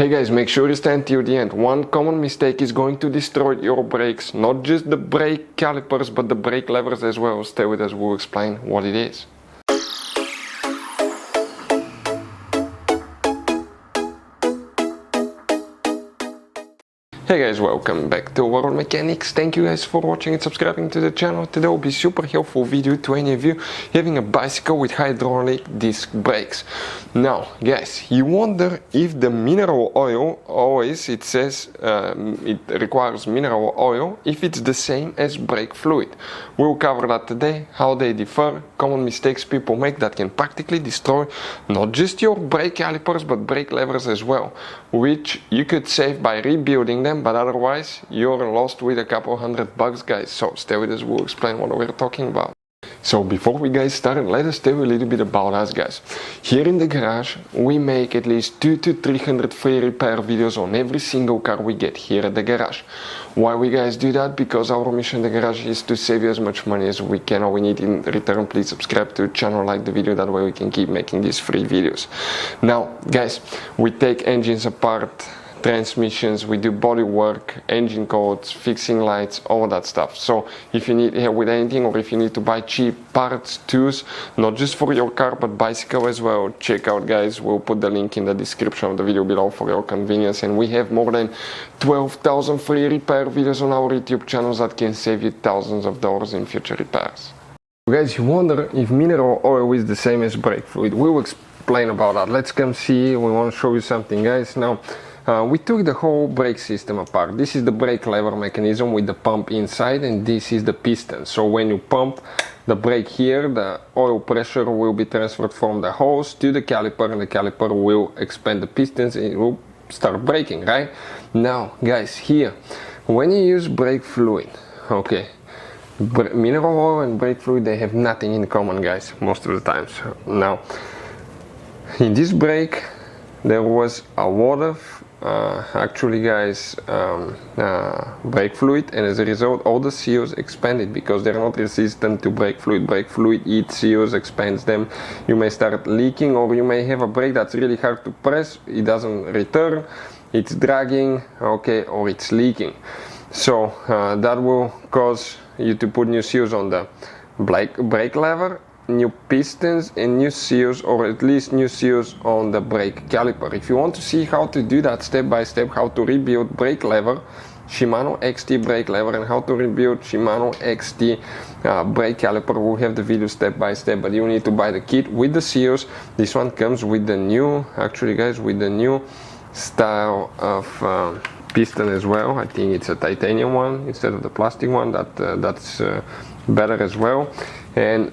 Hey guys, make sure you stay until the end. One common mistake is going to destroy your brakes, not just the brake calipers but the brake levers as well. Stay with us, we'll explain what it is. Hey guys, welcome back to World Mechanics. Thank you guys for watching and subscribing to the channel. Today will be super helpful video to any of you having a bicycle with hydraulic disc brakes. Now guys, you wonder if the mineral oil, always it says it requires mineral oil, if it's the same as brake fluid. We'll cover that today, how they differ, common mistakes people make that can practically destroy not just your brake calipers but brake levers as well, which you could save by rebuilding them, but otherwise you're lost with a couple $100 guys. So stay with us, we'll explain what we're talking about. So before we guys start, let us tell you a little bit about us guys. Here in the garage we make at least 200 to 300 free repair videos on every single car we get here at the garage. Why we guys do that? Because our mission in the garage is to save you as much money as we can. All we need in return, please subscribe to the channel, like the video, that way we can keep making these free videos. Now guys, we take engines apart, transmissions, we do body work, engine codes, fixing lights, all that stuff. So if you need help with anything, or if you need to buy cheap parts, tools, not just for your car but bicycle as well, check out guys, we'll put the link in the description of the video below for your convenience. And we have more than 12,000 free repair videos on our YouTube channels that can save you thousands of dollars in future repairs. Guys, you wonder if mineral oil is the same as brake fluid. We'll explain about that. Let's come see, we want to show you something guys. Now we took the whole brake system apart. This is the brake lever mechanism with the pump inside, and this is the piston. So when you pump the brake here, the oil pressure will be transferred from the hose to the caliper, and the caliper will expand the pistons and it will start braking, right? Now guys, here when you use brake fluid, okay, mineral oil and brake fluid, they have nothing in common guys most of the times. Now in this brake there was a lot of actually guys brake fluid, and as a result all the seals expanded because they're not resistant to brake fluid. Brake fluid eats seals, expands them. You may start leaking, or you may have a brake that's really hard to press, it doesn't return, it's dragging, okay, or it's leaking. So that will cause you to put new seals on the brake lever, new pistons and new seals, or at least new seals on the brake caliper. If you want to see how to do that step by step, how to rebuild brake lever, Shimano XT brake lever, and how to rebuild Shimano XT brake caliper, we'll have the video step by step, but you need to buy the kit with the seals. This one comes with the new, actually guys, with the new style of piston as well. I think it's a titanium one instead of the plastic one. That's better as well. And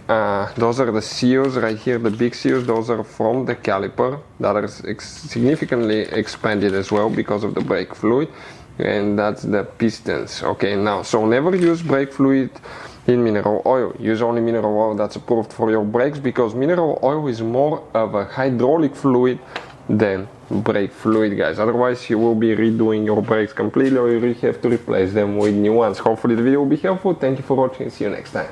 those are the seals right here, the big seals. Those are from the caliper that are significantly expanded as well because of the brake fluid, and that's the pistons. Okay, now so never use brake fluid in mineral oil. Use only mineral oil that's approved for your brakes, because mineral oil is more of a hydraulic fluid than brake fluid guys. Otherwise you will be redoing your brakes completely, or you really have to replace them with new ones. Hopefully the video will be helpful. Thank you for watching, see you next time.